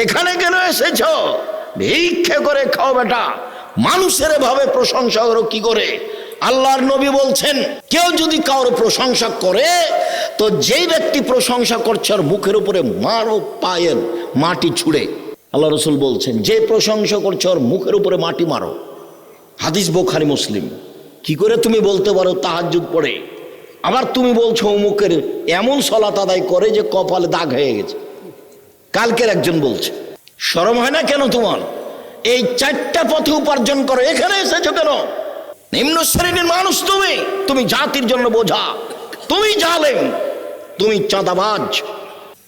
এখানে কেন এসেছ? ভিক্ষে করে খাও বেটা, মানুষের ভাবে প্রশংসা করো কি করে? আল্লাহর নবী বলছেন, কেউ যদি কারোর প্রশংসা করে তো যেই ব্যক্তি প্রশংসা করছে আর মুখের উপরে মারো পায়ের মাটি ছুঁড়ে। আল্লাহ রসুল বলছেন, যে প্রশংসা করছে ওর মুখের উপরে মাটি মারো। হাদিস বুখারী মুসলিম। কি করে তুমি বলতে পারো তাহাজ্জুদ পড়ে, আবার তুমি বলছো অমুকের এমন সালাত আদায় করে যে কপালে দাগ হয়ে গেছে? কালকের একজন বলছে, শরম হয় না কেন তোমার? এই চারটা পথে উপার্জন করো, এখানে এসেছো কেন? নিম্ন শ্রেণীর মানুষ তুমি, তুমি জাতির জন্য বোঝা, তুমি জালেম, তুমি চাঁদাবাজ,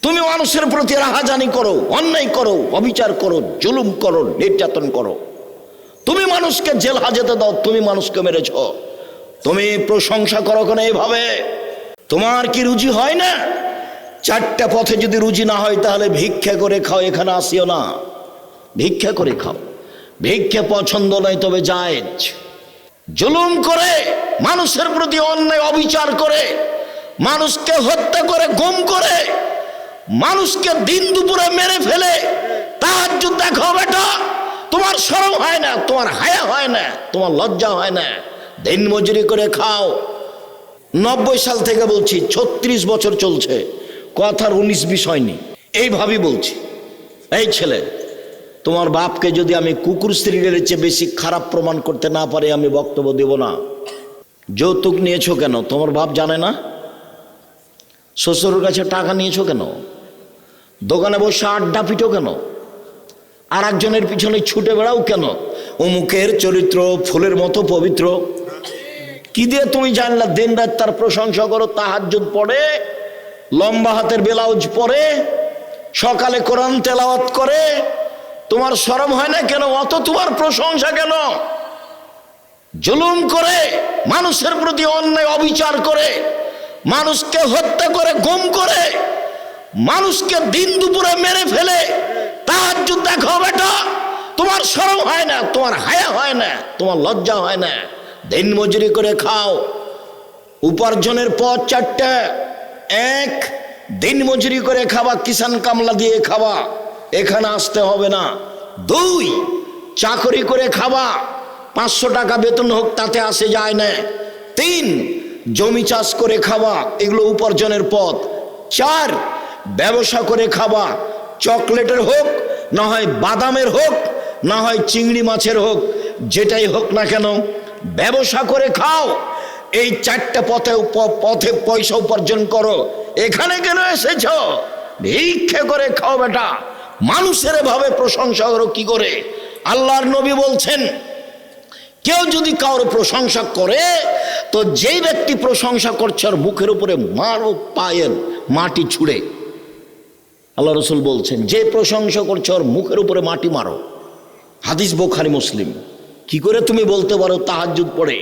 তুমি মানুষের প্রতি রাহাজানি করো, অন্যায় করো, অবিচার করো, জুলুম করো, নির্যাতন করো, তুমি মানুষকে জেল হাজতে দাও, তুমি মানুষকে মেরেছ, তুমি প্রশংসা করো কেন এভাবে? তোমার কি রুজি হয় না? চারটা পথে যদি রুজি না হয় তাহলে ভিক্ষা করে খাও, এখানে আসিও না। ভিক্ষা করে খাও, ভিক্ষা পছন্দ নয় তবে জায়েজ। জুলুম করে, মানুষের প্রতি অন্যায় অবিচার করে, মানুষকে হত্যা করে, গুম করে, মানুষকে দিন দুপুরে মেরে ফেলে তাহাজ্জুদ দেখো বেটা, তোমার শরম হয় না? তোমার হায়া হয় না? তোমার লজ্জা হয় না? দিন মজুরি করে খাও। 90 সাল থেকে বলছি, 36 বছর চলছে, কথার 19-20 হয়নি, এইভাবেই বলছি। এই ছেলে, তোমার বাপকে যদি আমি কুকুর স্ত্রীর চেয়ে বেশি খারাপ প্রমাণ করতে না পারি আমি বক্তব্য দেব না। যৌতুক নিয়েছো কেন? তোমার বাপ জানে না? শ্বশুরের কাছে টাকা নিয়েছো কেন? দোকানে বসে আড্ডা পিটো কেন? আর একজনের পিছনে ছুটে বেড়াও কেন? অমুকের চরিত্র ফুলের মতো পবিত্র। কি দিয়ে তুমি জানলা? দিন রাত তার প্রশংসা করো, তাহাজ্জুদ পড়ে, লম্বা হাতের ব্লাউজ পরে, সকালে কোরআন তেলাওয়াত করে, তোমার শরম হয় না কেন? অত তোমার প্রশংসা কেন? জুলুম করে, মানুষের প্রতি অন্যায় অবিচার করে, মানুষকে হত্যা করে, গুম করে, মানুষকে দিন দুপুরে মেরে ফেলে তাহাজ্জুদ দেখো বেটা, তোমার শরম হয় না? তোমার হায়া হয় না? তোমার লজ্জা হয় না? দিন মজুরি করে খাও। উপার্জনের পথ চারটা। 1, দিন মজুরি করে খাওয়া, কিষান কামলা দিয়ে খাওয়া, এখানে আসতে হবে না। 2, চাকরি করে খাওয়া, 500 টাকা বেতন হোক তাতে আসে যায় না। 3, জমি চাষ করে খাওয়া, এগুলো উপার্জনের পথ। 4, ব্যবসা করে খাওয়া, চকলেটের হোক, না হয় বাদামের হোক, না হয় চিংড়ি মাছের হোক, যেটাই হোক না কেন ব্যবসা করে খাও। এই চারটা পথে পয়সা উপার্জন করো। এখানে কেন এসেছ? ভিক্ষা করে খাও বেটা, মানুষের ভাবে প্রশংসা করো কি করে? আল্লাহর নবী বলছেন, কেউ যদি কারোর প্রশংসা করে তো যেই ব্যক্তি প্রশংসা করছে আর মুখের উপরে মারো পায়ের মাটি ছুঁড়ে। আল্লাহ রসুল বলছেন, যে প্রশংসা করছে ওর মুখের উপরে মাটি মারো। হাদিস বুখারী মুসলিম। কি করে তুমি বলতে পারো তাহাজ্জুদ পড়ে,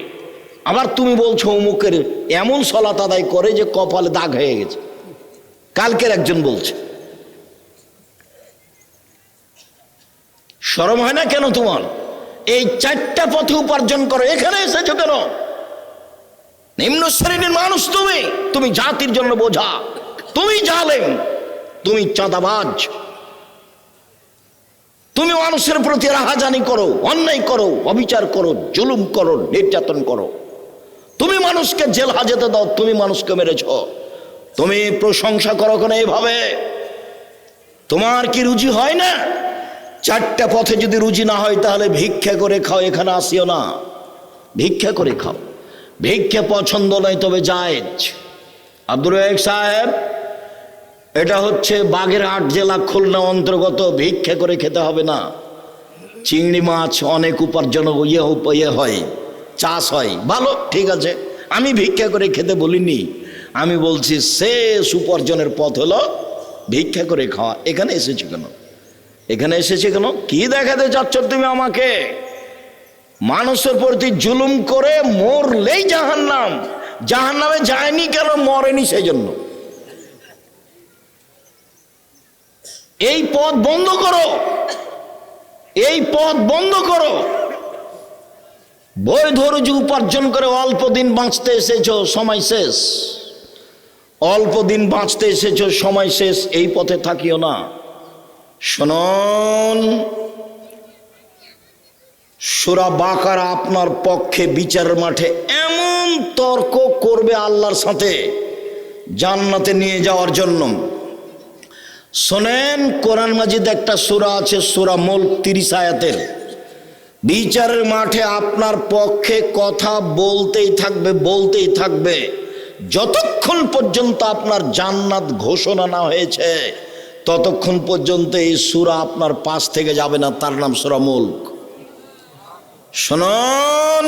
আবার তুমি বলছো অমুকের এমন সালাত আদায় করে যে কপালে দাগ হয়ে গেছে? কালকের একজন বলছে, শরম হয় না কেন তোমার? এই চারটা পথে উপার্জন করো, এখানে এসেছো কেন? নিম্ন শ্রেণীর মানুষ তুমি, তুমি জাতির জন্য বোঝা, তুমি জালেম, তুমি চাঁদাবাজ, তুমি মানুষের প্রতি রাহাজানি করো, অন্যায় করো, অবিচার করো, জুলুম করো, নির্যাতন করো, তুমি মানুষকে জেল হাজতে দাও, তুমি মানুষকে মেরেছ, তুমি প্রশংসা করো কেন এইভাবে? তোমার কি রুজি হয় না? চারটা পথে যদি রুজি না হয় তাহলে ভিক্ষা করে খাও, এখানে আসিও না। ভিক্ষা করে খাও, ভিক্ষা পছন্দ নয় তবে জায়েজ। আব্দুর রাজ্জাক সাহেব, এটা হচ্ছে বাগেরহাট জেলা খুলনা অন্তর্গত, ভিক্ষা করে খেতে হবে না। চিংড়ি মাছ অনেক উপার্জন ইয়ে হয়, চাষ হয়, ভালো, ঠিক আছে, আমি ভিক্ষা করে খেতে বলিনি, আমি বলছি শেষ উপার্জনের পথ হলো ভিক্ষা করে খাওয়া। এখানে এসেছি কেন? এখানে এসেছে কেন? কি দেখাতে চাচ্ছ তুমি আমাকে? মানুষের প্রতি জুলুম করে মরলেই জাহান্নাম। জাহান্নামে যায়নি কেন? মরেনি সেই জন্য। এই পথ বন্ধ করো, এই পথ বন্ধ করো। বৈধ রুজি উপার্জন করে অল্প দিন বাঁচতে এসেছো, সময় শেষ। অল্প দিন বাঁচতে এসেছো, সময় শেষ, এই পথে থাকিও না। শুনুন, সূরা বাকারা আপনার পক্ষে বিচারের মাঠে এমন তর্ক করবে আল্লাহর সাথে জান্নাতে নিয়ে যাওয়ার জন্য। শোনেন, কোরআন মাজিদ একটা সূরা আছে, সূরা মুলক 30 আয়াতের। বিচারের মাঠে আপনার পক্ষে কথা বলতেই থাকবে যতক্ষণ পর্যন্ত আপনার জান্নাত ঘোষণা না হয়েছে, ততক্ষণ পর্যন্ত এই সূরা আপনার পাশ থেকে যাবে না। তার নাম সূরা মুলক। শুনুন,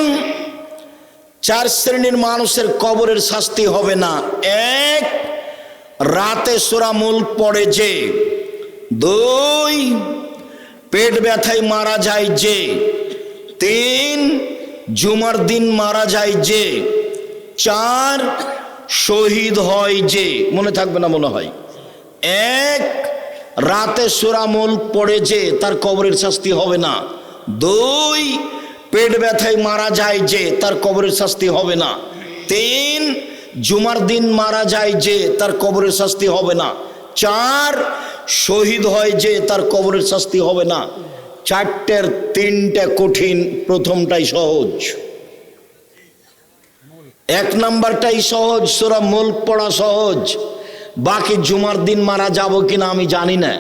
4 শ্রেণীর মানুষের কবরের শাস্তি হবে না। 1, রাতে সূরা মুলক পড়ে যে। 2, পেট ব্যথায় মারা যায় যে। 3, জুমার দিন মারা যায় যে। 4, শহীদ হয় যে। মনে থাকবে না মনে হয়। 1, রাতে সূরা মুলক পড়ে যে, তার কবরের শাস্তি হবে না। 2, পেট ব্যথায় মারা যায় যে, তার কবরের শাস্তি হবে না। 3, জুমার দিন মারা যায় যে, তার কবরের শাস্তি হবে না। 4, শহীদ হয় যে, তার কবরের শাস্তি হবে না। 4টের 3টা কঠিন, প্রথমটাই সহজ। 1 নাম্বারটাই সহজ, সূরা মুলক পড়া সহজ। বাকি জুমার দিন মারা যাব কিনা আমি জানি না।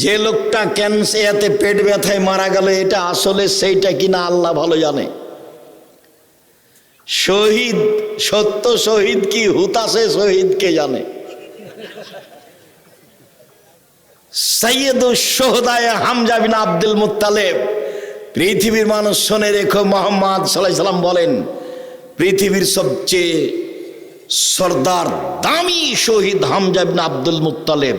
যে লোকটা ক্যান্সারে পেট ব্যথায় মারা গেল, এটা আসলে সেইটা কিনা আল্লাহ ভালো জানে। শহীদ, সত্য শহীদ কি হুতাশে শহীদ কে জানে। সাইয়্যিদুশ শুহাদায়ে হামজা বিন আব্দুল মুত্তালিব। পৃথিবীর মানুষ শুনে রেখো, মুহাম্মদ সাল্লাল্লাহু আলাইহি সাল্লাম বলেন, পৃথিবীর সবচেয়ে সর্দার দামি শহীদ হামজা বিন আব্দুল মুত্তালিব।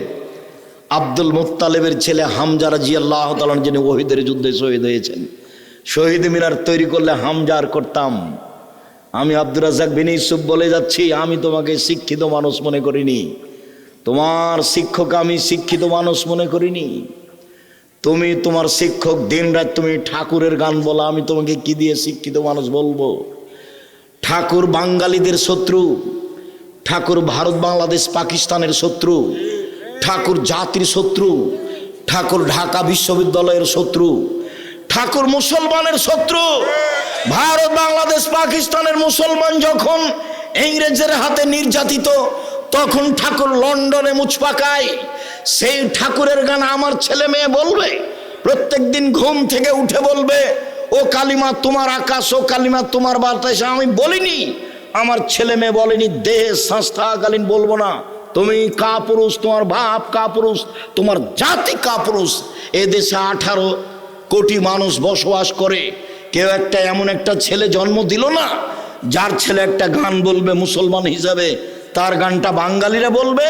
আব্দুল মুত্তালিবের ছেলে হামজা রাদিয়াল্লাহু তাআলা যিনি ওহদের যুদ্ধে শহীদ হয়েছেন। শহীদ মিনার তৈরি করলে হামজার করতাম। আমি আব্দুর রাজ্জাক বিন ইউসুফ বলে যাচ্ছি, আমি তোমাকে শিক্ষিত মানুষ মনে করিনি। তোমার শিক্ষক আমি শিক্ষিত মানুষ মনে করিনি। তুমি তোমার শিক্ষক, দিন রাত তুমি ঠাকুরের গান বলা, আমি তোমাকে কি দিয়ে শিক্ষিত মানুষ বলবো? ঠাকুর বাঙালিদের শত্রু, ঠাকুর ভারত বাংলাদেশ পাকিস্তানের শত্রু, ঠাকুর জাতির শত্রু, ঠাকুর ঢাকা বিশ্ববিদ্যালয়ের শত্রু, ঠাকুর মুসলমানের শত্রু। ভারত বাংলাদেশ পাকিস্তানের মুসলমান যখন ইংরেজের হাতে নির্যাতিত, তখন ঠাকুর লন্ডনে মুচ পাকায়। সেই ঠাকুরের গান আমার ছেলে মেয়ে বলবে, প্রত্যেক দিন ঘুম থেকে উঠে বলবে, ও কালিমা তোমার আকাশ, ও কালিমা তোমার বাতাস। আমি বলিনি, আমার ছেলে মেয়ে বলেনি, দেহে শ্বাস থাকাকালীন বলবো না তুমি কাপুরুষ, তোমার বাপ কাপুরুষ, তোমার জাতি কাপুরুষ। এ দেশে 18 কোটি মানুষ বসবাস করে, কেউ একটা এমন একটা ছেলে জন্ম দিল না যার ছেলে একটা গান বলবে মুসলমান হিসাবে, তার গানটা বাঙালিরা বলবে।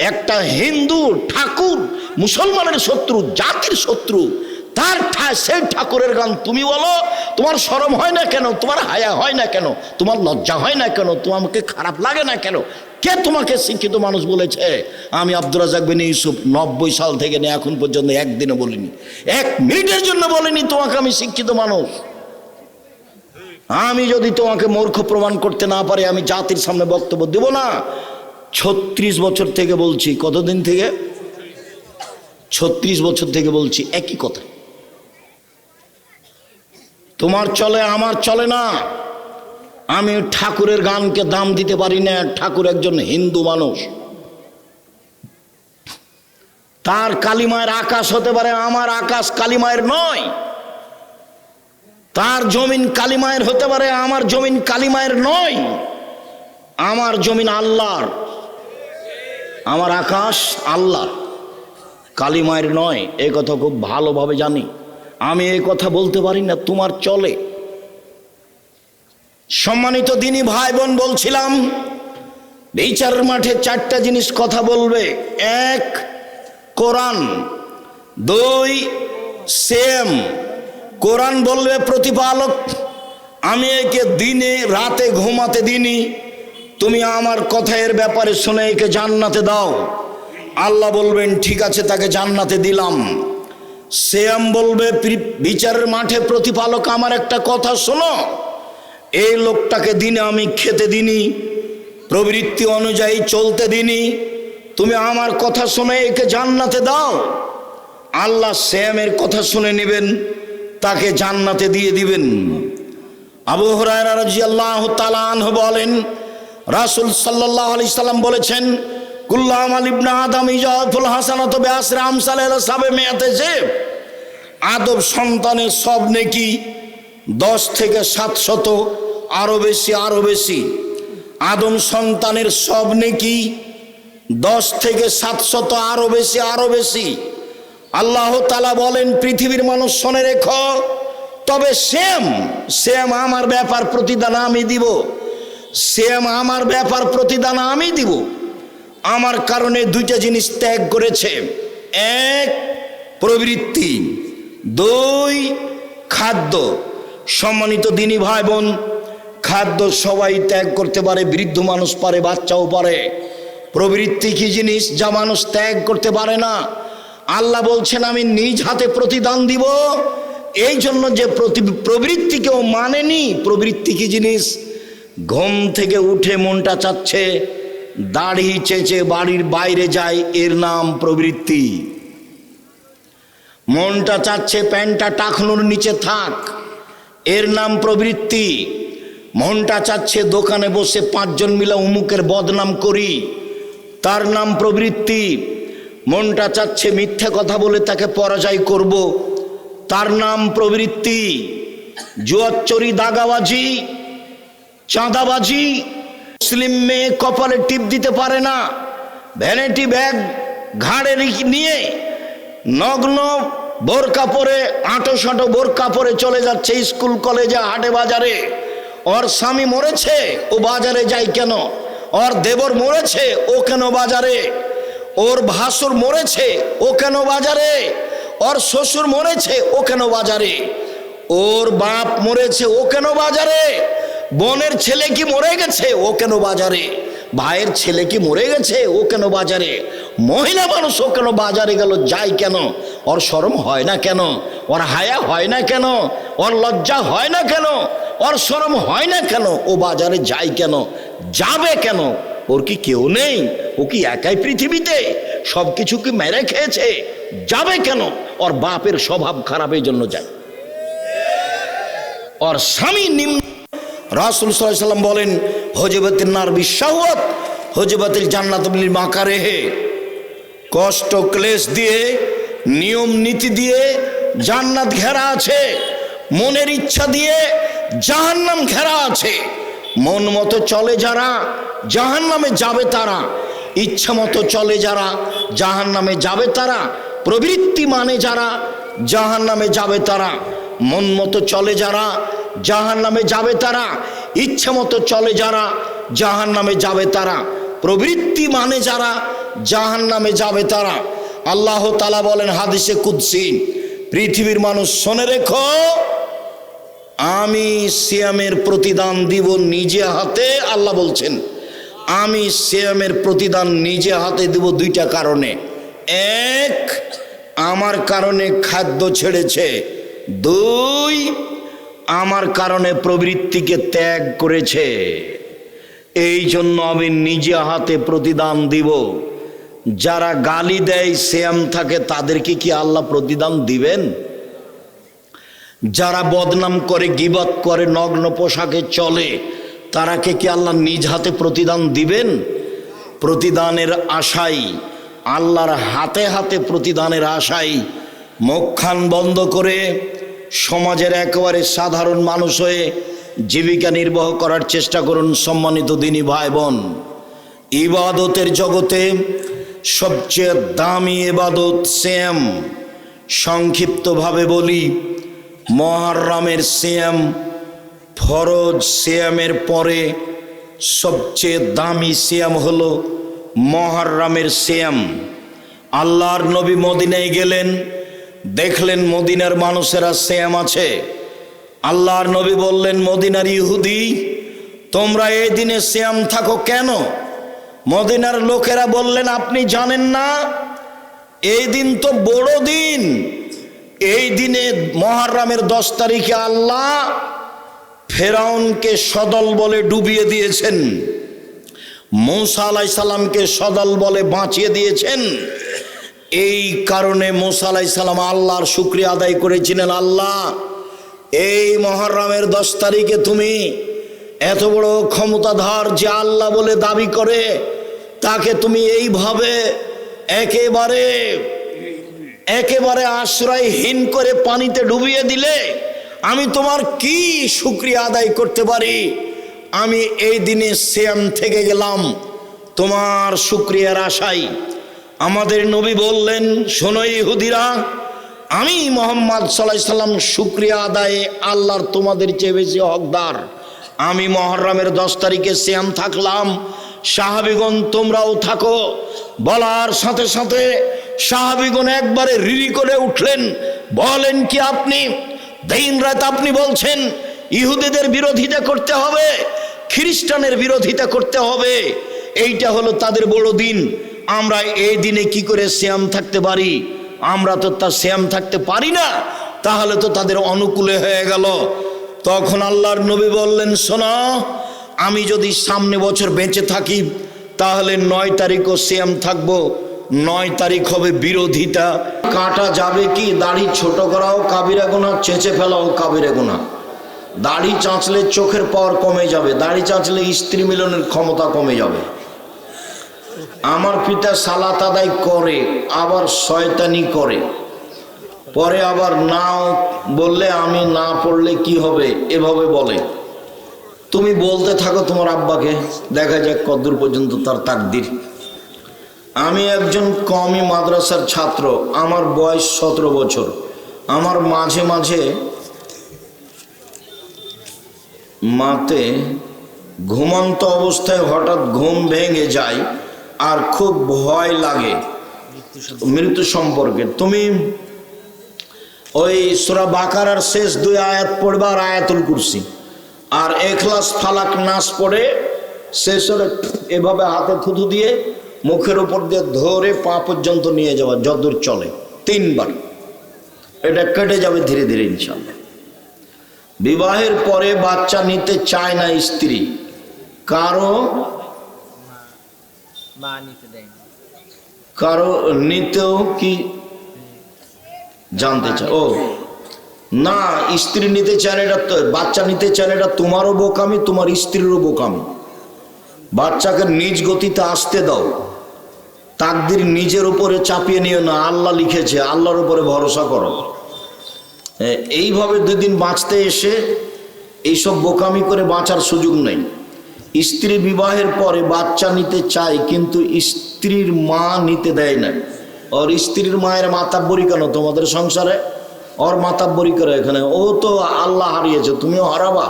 একটা হিন্দু ঠাকুর মুসলমানের শত্রু, জাতির শত্রু, তার সেই ঠাকুরের গান তুমি বলো, তোমার শরম হয় না কেন? তোমার হায়া হয় না কেন? তোমার লজ্জা হয় না কেন? তোমাকে খারাপ লাগে না কেন? কে তোমাকে শিক্ষিত মানুষ বলেছে? আমি আব্দুর রাজ্জাক বিন ইউসুফ 90 সাল থেকে নিয়ে এখন পর্যন্ত একদিনও বলিনি, 1 মিনিটের জন্য বলিনি তোমাকে আমি শিক্ষিত মানুষ। আমি যদি তোমাকে মূর্খ প্রমাণ করতে না পারি, আমি জাতির সামনে বক্তব্য দেব না। 36 বছর থেকে বলছি। কতদিন থেকে? 36 বছর থেকে বলছি একই কথা। তোমার চলে, আমার চলে না। আমি ঠাকুরের গানকে দাম দিতে পারি না। ঠাকুর একজন হিন্দু মানুষ, তার কালিমায়ের আকাশ হতে পারে, আমার আকাশ কালিমায়ের নয়। তার জমিন কালিমায়ের হতে পারে, আমার জমিন কালিমায়ের নয়। আমার জমিন আল্লাহর, আমার আকাশ আল্লাহর, কালিমায়ের নয়। এই কথা খুব ভালোভাবে জানি। আমি এই কথা বলতে পারি না, তোমার চলে। সম্মানিত দিনী ভাই বোন, বলছিলাম বিচারের মাঠে 4টা জিনিস কথা বলবে। 1, কোরআন। 2, সেম। কোরআন বলবে প্রতিপালক, আমি একে দিনে রাতে ঘুমাতে দিনি, তুমি আমার কথা এর ব্যাপারে শুনে একে জান্নাতে দাও। আল্লাহ বলবেন ঠিক আছে, তাকে জান্নাতে দিলাম। সেম বলবে বিচারের মাঠে প্রতিপালক, আমার একটা কথা শোনো, এই লোকটাকে দিনে আমি খেতে দিনি, প্রবৃত্তি অনুযায়ী চলতে দিনি, তুমি আমার কথা শুনে একে জান্নাতে দাও। আল্লাহ সিয়ামের কথা শুনে নেবেন, তাকে জান্নাতে দিয়ে দিবেন। আবু হুরায়রা রাদিয়াল্লাহু তাআলা আনহু বলেন, রাসূল সাল্লাল্লাহু আলাইহি সাল্লাম বলেছেন, কুল্লু আমাল ইবনে আদম ইয়াফুল হাসানাতু বিআশরি আমসালিহা সাবমিয়াতি জিব। আদম সন্তানের সব নেকি 10 থেকে 700, আরো বেশি আরো বেশি। আদম সন্তানের সব নেকি 10 থেকে 700, আরো বেশি আরো বেশি। আল্লাহ তাআলা বলেন, পৃথিবীর মানুষ শুনে রেখো, তবে শ্যাম আমার ব্যাপার প্রতিদান আমি দিব। শ্যাম আমার ব্যাপার প্রতিদান আমি দিব। আমার কারণে দুইটা জিনিস ত্যাগ করেছে, 1 প্রবৃত্তি, 2 খাদ্য। সম্মানিত দিনী ভাই বোন, খাদ্য সবাই ত্যাগ করতে পারে, বৃদ্ধ মানুষ পারে, বাচ্চাও পারে। প্রবৃত্তি কি জিনিস যা মানুষ ত্যাগ করতে পারে না? আল্লাহ বলছেন আমি নিজ হাতে প্রতিদান দিব। এই জন্য যে প্রবৃত্তি কেউ মানেনি। প্রবৃত্তি কি জিনিস? ঘুম থেকে উঠে মনটা চাচ্ছে দাড়ি চেঁচে বাড়ির বাইরে যায়, এর নাম প্রবৃত্তি। মনটা চাচ্ছে প্যান্টটা টাকনুর নিচে থাক, এর নাম প্রবৃত্তি। মনটা চাচ্ছে দোকানে বসে 5 জন মিলে অমুকের বদনাম করি, তার নাম প্রবৃত্তি। মনটা চাচ্ছে মিথ্যা কথা বলে তাকে পরাজয় করব, তার নাম প্রবৃত্তি। জুয়াচুরি, দাগাবাজি, চাঁদাবাজি। মুসলিম মেয়ে কপালে টিপ দিতে পারে না, ভ্যানিটি ব্যাগ ঘাড়ে নিয়ে নগ্ন বোরকা পরে, আঁটো বোরকা পরে চলে যাচ্ছে স্কুল কলেজে, হাটে বাজারে। ওর স্বামী মরেছে, ও বাজারে যায় কেন? ওর দেবর মরেছে, ও কেন বাজারে? ওর ভাসুর মরেছে, ও কেন বাজারে? ওর শ্বশুর মরেছে, ও কেন বাজারে? ওর বাপ মরেছে, ও কেন বাজারে? বোনের ছেলে কি মরে গেছে, ও কেন বাজারে? ভাইয়ের ছেলে কি মরে গেছে, ও কেন বাজারে? মহিলা মানুষ ও কেন বাজারে গেল, যায় কেন? ওর শরম হয় না কেন? ওর হায়া হয় না কেন? ওর লজ্জা হয় না কেন? ওর শরম হয় না কেন? ও বাজারে যায় কেন? যাবে কেন? ওর কি কেউ নেই? ও কি একাই পৃথিবীতে? সব কিছু কি মেরে খেয়েছে? যাবে কেন? ওর বাপের স্বভাব খারাপ, এই জন্য যায়। ওর স্বামী নিম্ন। রাসূল সাল্লাল্লাহু আলাইহি ওয়াসাল্লাম বলেন, হুজিবাতিন নার বিশাওয়াত হুজিবাতিল জান্নাত বিল মাকারিহি। কষ্ট ক্লেশ দিয়ে, নিয়ম নীতি দিয়ে জান্নাত ঘেরা আছে, মনের ইচ্ছা দিয়ে জাহান্নাম ঘেরা আছে। মন মতো চলে যারা জাহান্নামে যাবে তারা, ইচ্ছা মতো চলে যারা জাহান্নামে যাবে তারা, প্রবৃত্তি মানে যারা জাহান্নামে যাবে তারা, মন মতো চলে যারা জাহান্নামে যাবে তারা, ইচ্ছা মতো চলে যারা জাহান্নামে যাবে তারা, প্রবৃত্তি মানে যারা জাহান্নামে যাবে তারা। আল্লাহ তাআলা বলেন হাদিসে কুদসি, পৃথিবীর মানুষ শুনে রেখো, আমি সিয়ামের প্রতিদান দিব নিজে হাতে। আল্লাহ বলছেন আমি সিয়ামের প্রতিদান নিজে হাতে দিব 2টা কারণে। 1, আমার কারণে খাদ্য ছেড়েছে। 2, আমার কারণে প্রবৃত্তিকে ত্যাগ করেছে। এই জন্য আমি নিজে হাতে প্রতিদান দিব। যারা গালি দেয়, সিয়াম থাকে, তাদেরকে কি আল্লাহ প্রতিদান দিবেন? যারা বদনাম করে, গীবত করে, নগ্ন পোশাকে চলে, তারাকে কি আল্লাহ নিজ হাতে প্রতিদান দিবেন? প্রতিদানের আশাই, আল্লাহর হাতে হাতে প্রতিদানের আশাই মুখখান বন্ধ করে সমাজের একেবারে সাধারণ মানুষ হয়ে জীবিকা নির্বাহ করার চেষ্টা করুন। সম্মানিত দিনী ভাই বোন, ইবাদতের জগতে সবচেয়ে দামি ইবাদত সিয়াম। সংক্ষিপ্তভাবে বলি, মুহররমের সিয়াম, ফরজ সিয়ামের পরে সবচেয়ে দামি সিয়াম হলো মুহররমের সিয়াম। আল্লাহর নবী মদিনায় গেলেন, দেখলেন মদিনার মানুষেরা সিয়াম আছে। আল্লাহর নবী বললেন, মদিনার ইহুদি, তোমরা এই দিনে সিয়াম থাকো কেন? মদিনার লোকেরা বললেন, আপনি জানেন না এই দিন তো বড় দিন। এই দিনে মুহররমের 10 তারিখে আল্লাহ ফেরাউনকে সদল বলে ডুবিয়ে দিয়েছেন, মূসা আলাইহিস সালামকে সদল বলে বাঁচিয়ে দিয়েছেন। এই কারণে মুসা আলাইহিস সালাম আল্লাহর শুকরিয়া আদায় করেছিলেন, আল্লাহ এই মুহররমের 10 তারিখে তুমি এত বড় ক্ষমতাধর যে আল্লাহ বলে দাবি করে তাকে তুমি এইভাবে একেবারে আশ্রয়হীন করে পানিতে ডুবিয়ে দিলে আমি তোমার কি শুকরিয়া আদায় করতে পারি। আমি এই দিনে সিয়াম থেকে গেলাম তোমার শুকরিয়ার আশায়। আমাদের নবী বললেন, শোনো ইহুদিরা, আমি মুহাম্মদ সাল্লাল্লাহু আলাইহি সাল্লাম শুকরিয়া আদায়ে আল্লাহর তোমাদের চেয়ে বেশি হকদার। আমি মুহররমের 10 তারিখে সিয়াম থাকলাম, সাহাবীগণ তোমরাও থাকো। বলার সাথে সাথে সাহাবীগণ একবারে রিরি করে উঠলেন, বলেন কি আপনি দিন রাত আপনি বলছেন ইহুদিদের বিরোধিতা করতে হবে, খ্রিস্টানের বিরোধিতা করতে হবে, এইটা হলো তাদের বড় দিন, আমরা এই দিনে কি করে সিয়াম থাকতে পারি? আমরা তো তা সিয়াম থাকতে পারি না, তাহলে তো তাদের অনুকূলে হয়ে গেল। তখন আল্লাহর নবী বললেন, শোনো, আমি যদি সামনে বছর বেঁচে থাকি তাহলে 9 তারিখও সিয়াম থাকবো। 9 তারিখ হবে বিরোধিতা। কাটা যাবে কি? দাড়ি ছোট করাও কাবিরা গুনাহ, চেঁচে ফেলাও কাবিরা গুনাহ। দাড়ি চাঁচলে চোখের পাওয়ার কমে যাবে, দাড়ি চাঁচলে স্ত্রী মিলনের ক্ষমতা কমে যাবে। আমার পিতা সালাত আদায় করে আবার শয়তানি করে, পরে আবার না বললে আমি না পড়লে কি হবে এভাবে বলে। তুমি বলতে থাকো তোমার আব্বাকে, দেখা যাক কতদূর পর্যন্ত তার তাকদীর। আমি একজন কওমি মাদ্রাসার ছাত্র, আমার বয়স 17 বছর। আমার মাঝে মাঝে মাতে ঘুমন্ত অবস্থায় হঠাৎ ঘুম ভেঙে যায় আর খুব ভয় লাগে মৃত্যু সম্পর্কে। তুমি ওই সূরা বাকারার শেষ 2 আয়াত পড়বে আর আয়াতুল কুরসি, আর ইখলাস ফালাক নাস পড়ে শেষ হলে এভাবে হাতে থুথু দিয়ে মুখের উপর দিয়ে ধরে পা পর্যন্ত নিয়ে যাওয়া, যতদূর চলে 3 বার। এটা কেটে যাবে ধীরে ধীরে ইনশাআল্লাহ। বিবাহের পরে বাচ্চা নিতে চায় না স্ত্রী, কারো নিতেও কি জানতে চায়? ও না, স্ত্রী নিতে চায় না, এটা তো বাচ্চা নিতে চায় না, এটা তোমারও বোকামি তোমার স্ত্রীরও বোকামি। বাচ্চাকে নিজ গতিতে আসতে দাও, তাকদীর নিজের উপরে চাপিয়ে নিও না। আল্লাহ লিখেছে, আল্লাহর উপরে ভরসা করো। এইভাবে 2 দিন বাঁচতে এসে এইসব বোকামি করে বাঁচার সুযোগ নেই। স্ত্রী বিবাহের পরে বাচ্চা নিতে চায় কিন্তু স্ত্রীর মা নিতে দেয় না। ওর স্ত্রীর মায়ের মাতাব্বরি কেন তোমাদের সংসারে? ওর মাতাব্বরি করে এখানে, ও তো আল্লাহ হারিয়েছে, তুমিও হারাবা।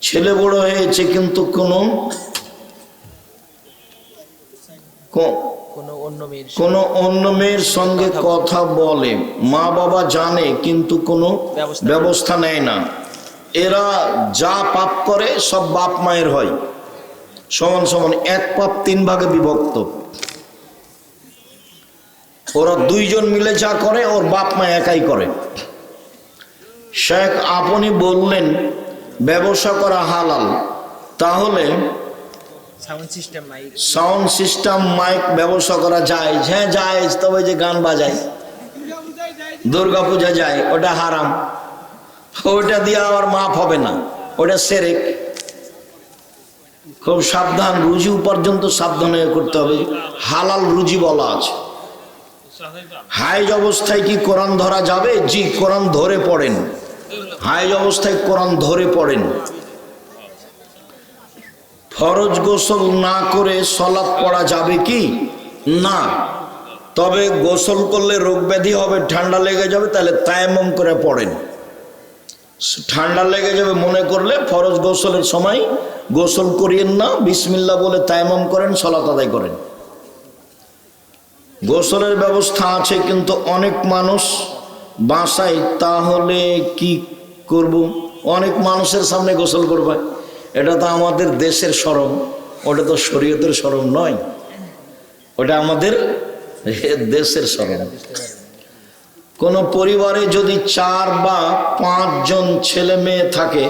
ছেলে বড় হয়েছে কিন্তু কোনো অন্য মেয়ের সঙ্গে কথা বলে, মা বাবা জানে কিন্তু কোনো ব্যবস্থা নেয় না। এরা যা পাপ করে সব বাপ মায়ের হয়, সমান সমান। 1 পাপ 3 ভাগে বিভক্ত। ওরা 2 জন মিলে যা করে ওর বাপ মা একাই করে। শেখ আপনি বললেন ব্যবসা করা হালাল, তাহলে সাউন্ড সিস্টেম মাইক ব্যবসা করা যায়? হ্যাঁ যায়, তবে যে গান বাজায় দুর্গা পূজা যায় ওটা হারাম, ওটা দিয়ে আবার মাফ হবে না, ওটা শিরক। খুব সাবধান, রুজি উপার্জন তো সাবধানে করতে হবে। হালাল রুজি বলা আছে। হাইজ অবস্থায় কি কোরআন ধরা যাবে? জি, কোরআন ধরে পড়েন। হাইজ অবস্থায় কোরআন ধরে পড়েন। ফরজ গোসল না করে সালাত পড়া যাবে কি? না। তবে গোসল করলে রোগ ব্যাধি হবে, ঠান্ডা লেগে যাবে, তাহলে তায়াম্মুম করে পড়েন। ঠান্ডা লেগে যাবে মনে করলে ফরজ গোসলের সময় গোসল করিয়েন না, বিসমিল্লাহ বলে তায়াম্মুম করেন, সালাত আদায় করেন। গোসলের ব্যবস্থা আছে কিন্তু অনেক মানুষ বাসায়, তাহলে কি করব? অনেক মানুষের সামনে গোসল করবে, এটা তো আমাদের দেশের শরম, ওটা তো শরীয়তের শরম নয়, ওটা আমাদের দেশের শরম। কোন পরিবারে যদি 4 বা 5 জন ছেলে মেয়ে থাকে,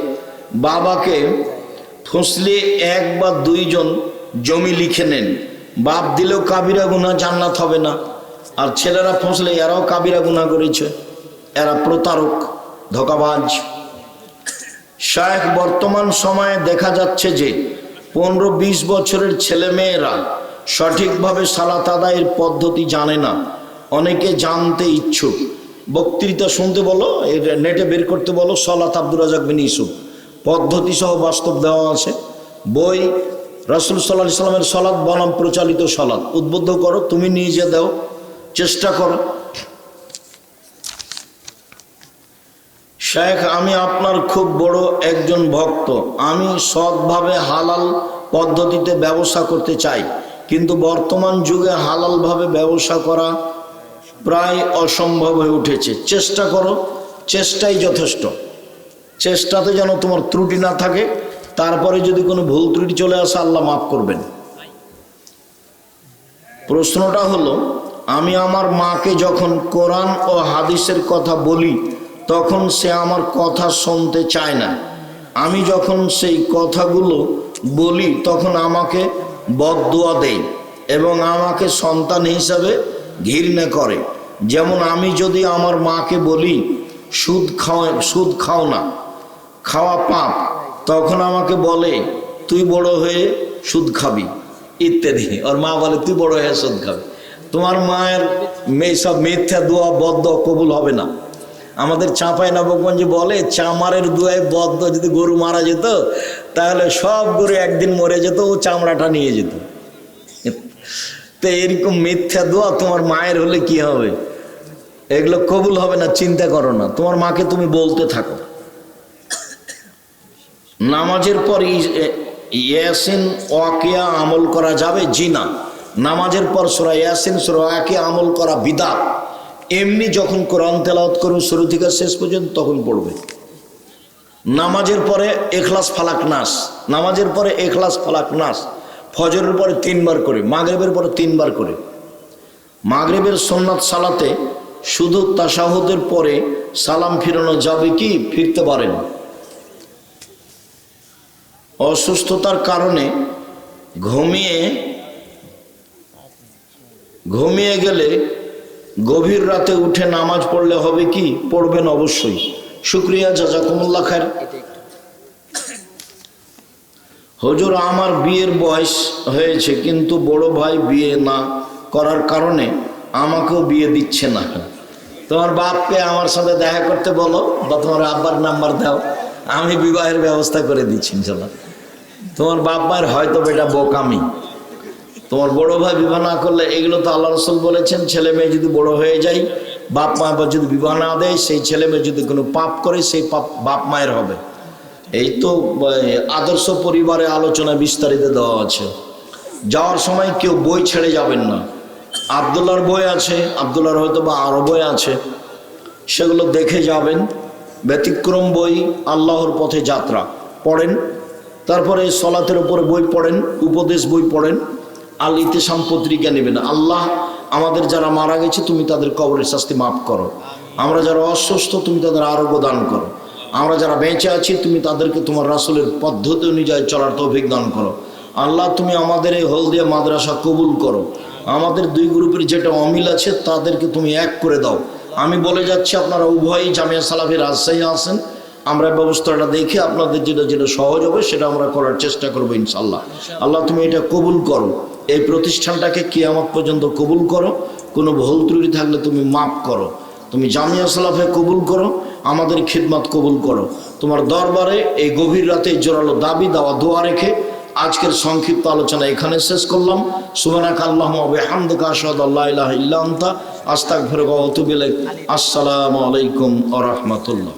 বাবাকে ফুসলিয়ে 1 বা 2 জন জমি লিখে নেন, বাপ দিলেও কাবিরা গুনাহ, জান্নাত হবে না। আর ছেলেরা ফসলে এরাও কাবিরা গুনাহ করেছে, এরা প্রতারক, ধোঁকাবাজ। শায়েখ বর্তমান সময়ে দেখা যাচ্ছে যে 15-20 বছরের ছেলে মেয়েরা সঠিকভাবে সালাত আদায়ের পদ্ধতি জানে না, অনেকে জানতে ইচ্ছুক। বক্তৃতা শুনতে বলো, নেটে বের করতে বলো, সলাত আব্দুর রাজাক বিন ইউসুফ পদ্ধতি সহ বাস্তব দেওয়া আছে। বই রাসূল সাল্লাল্লাহু আলাইহি সাল্লামের সলাত বনাম প্রচালিত সলাত উদ্বুদ্ধ করো, তুমি নিজে দাও, চেষ্টা করো। শেখ, আমি আপনার খুব বড় একজন ভক্ত। আমি সৎভাবে হালাল পদ্ধতিতে ব্যবসা করতে চাই, কিন্তু বর্তমান যুগে হালালভাবে ব্যবসা করা প্রায় অসম্ভব হয়ে উঠেছে। চেষ্টা করো, চেষ্টাই যথেষ্ট। চেষ্টাতে যেন তোমার ত্রুটি না থাকে, তারপরে যদি কোনো ভুল ত্রুটি চলে আসে আল্লাহ মাফ করবেন। প্রশ্নটা হলো, আমি আমার মাকে যখন কোরআন ও হাদিসের কথা বলি তখন সে আমার কথা শুনতে চায় না। আমি যখন সেই কথাগুলো বলি তখন আমাকে বদদুয়া দেয় এবং আমাকে সন্তান হিসাবে ঘৃণা করে। যেমন আমি যদি আমার মাকে বলি সুদ খাও না, খাওয়া পাপ, তখন আমাকে বলে তুই বড় হয়ে সুদ খাবি ইত্যাদি। ওর মা বলে তুই বড় হয়ে সুদ খাবি। তোমার মায়ের সব মিথ্যা দোয়া বদ্ধ কবুল হবে না। আমাদের চাঁপাইনবাবগঞ্জে বলে চামারের দোয়ায় বদ্ধ, যদি গরু মারা যেত তাহলে সব গরু একদিন মরে যেত, ও চামড়াটা নিয়ে যেত। তো এরকম মিথ্যা দোয়া তোমার মায়ের হলে কি হবে? এগুলো কবুল হবে না, চিন্তা করো না। তোমার মাকে তুমি বলতে থাকো। নামাজের পর ইয়াসিন ওয়াকিয়া আমল করা যাবে? জি না। নামাজের পর সূরা ইয়াসিন, সূরা ওয়াকিয়া আমল করা বিদআত। এমনি যখন কোরআন তেলাওয়াত করবে শুরু থেকে শেষ পর্যন্ত তখন পড়বে। নামাজের পরে ইখলাস ফালাক নাস, নামাজের পরে ইখলাস ফালাক নাস, ফজরের পরে 3 বার করে, মাগরিবের পরে 3 বার করে। মাগরিবের সুন্নাত সালাতে শুধু তাশাহুদের পরে সালাম ফিরানো যাবে কি? ফিরতে পারেন। অসুস্থতার কারণে ঘুমিয়ে গেলে গভীর রাতে উঠে নামাজ পড়লে হবে কি? পড়বেন অবশ্যই। শুকরিয়া, জাযাকুমুল্লাহ খায়ের। হুজুর, আমার বিয়ের বয়স হয়েছে কিন্তু বড় ভাই বিয়ে না করার কারণে আমাকেও বিয়ে দিচ্ছে না। তোমার বাপকে আমার সাথে দেখা করতে বলো বা তোমার আব্বার নাম্বার দাও, আমি বিবাহের ব্যবস্থা করে দিচ্ছি ইনশাআল্লাহ। তোমার বাপ মায়ের হয়তো বেটা বোকামি, তোমার বড় ভাই বিবাহ না করলে, এগুলো তো আল্লাহ রাসূল বলেছেন, ছেলে মেয়ে যদি বড় হয়ে যায়, বাপ মা যদি বিবাহ না দেয়, সেই ছেলে মেয়ে যদি কোনো পাপ করে সেই পাপ বাপ মায়ের হবে। এই তো আদর্শ পরিবারে আলোচনা বিস্তারিত দেওয়া আছে। যাওয়ার সময় কেউ বই ছেড়ে যাবেন না। আব্দুল্লাহর বই আছে, আব্দুল্লাহর হয়তো বা আরো বই আছে, সেগুলো দেখে যাবেন। ব্যতিক্রম বই, আল্লাহর পথে যাত্রা পড়েন। তারপরে সলাতের উপরে বই পড়েন, উপদেশ বই পড়েন। আল ইতিসাম পত্রিকা নেবেন। আল্লাহ, আমাদের যারা মারা গেছে তুমি তাদের কবরের শাস্তি মাফ করো। আমরা যারা অসুস্থ তুমি তাদের আরোগ্য দান করো। আমরা যারা বেঁচে আছি তুমি তাদেরকে তোমার রাসূলের পদ্ধতি অনুযায়ী চলার তৌফিক দান করো। আল্লাহ, তুমি আমাদের এই হলদিয়া মাদ্রাসা কবুল করো। আমাদের 2 গ্রুপের যেটা অমিল আছে তাদেরকে তুমি এক করে দাও। আমি বলে যাচ্ছি, আপনারা উভয়ই জামিয়া সালাফি রাজশাহী আসেন। আমরা ব্যবস্থাটা দেখে আপনাদের যেটা সহজ হবে সেটা আমরা করার চেষ্টা করবো ইনশাআল্লাহ। আল্লাহ, তুমি এটা কবুল করো। এই প্রতিষ্ঠানটাকে কিয়ামত পর্যন্ত কবুল করো। কোনো ভুল ত্রুটি থাকলে তুমি মাফ করো। তুমি জামিয়া সালাফে কবুল করো, আমাদের খিদমত কবুল করো। তোমার দরবারে এই গভীর রাতে জোরালো দাবি দেওয়া দোয়া রেখে আজকের সংক্ষিপ্ত আলোচনা এখানে শেষ করলাম। সুবহানাকা আল্লাহুম্মা ওয়া বিহামদিকা আশহাদু আল্লা ইলাহা ইল্লা আনতা আস্তাগফিরুকা ওয়া আতুবু ইলাইক। আসসালামু আলাইকুম ওয়া রাহমাতুল্লাহ।